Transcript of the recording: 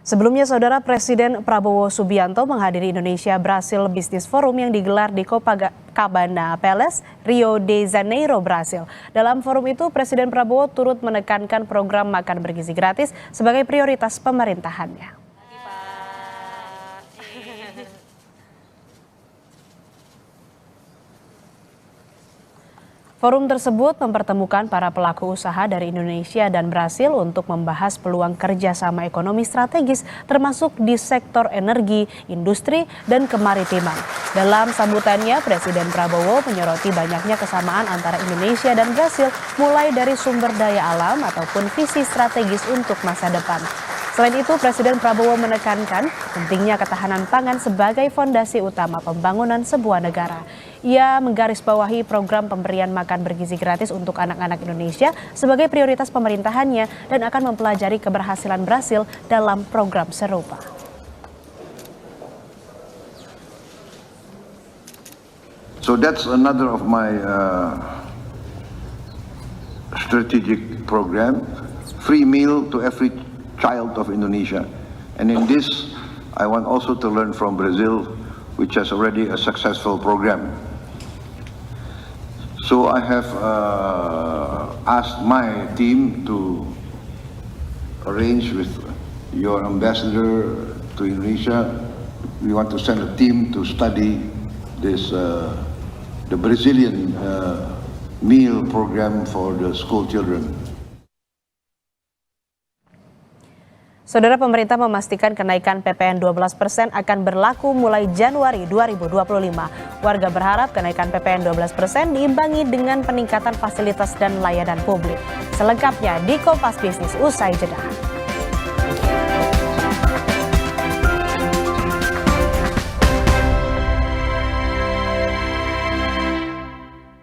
Sebelumnya, Saudara, Presiden Prabowo Subianto menghadiri Indonesia Brasil Business Forum yang digelar di Copacabana Palace, Rio de Janeiro, Brasil. Dalam forum itu, Presiden Prabowo turut menekankan program makan bergizi gratis sebagai prioritas pemerintahannya. Forum tersebut mempertemukan para pelaku usaha dari Indonesia dan Brasil untuk membahas peluang kerjasama ekonomi strategis termasuk di sektor energi, industri, dan kemaritiman. Dalam sambutannya, Presiden Prabowo menyoroti banyaknya kesamaan antara Indonesia dan Brasil, mulai dari sumber daya alam ataupun visi strategis untuk masa depan. Selain itu, Presiden Prabowo menekankan pentingnya ketahanan pangan sebagai fondasi utama pembangunan sebuah negara. Ia menggarisbawahi program pemberian makan bergizi gratis untuk anak-anak Indonesia sebagai prioritas pemerintahannya dan akan mempelajari keberhasilan Brasil dalam program serupa. So that's another of my strategic program, free meal to every child of Indonesia. And in this, I want also to learn from Brazil, which has already a successful program. So I have asked my team to arrange with your ambassador to Indonesia. We want to send a team to study this, the Brazilian meal program for the school children. Saudara, pemerintah memastikan kenaikan PPN 12% akan berlaku mulai Januari 2025. Warga berharap kenaikan PPN 12% diimbangi dengan peningkatan fasilitas dan layanan publik. Selengkapnya di Kompas Bisnis usai jeda.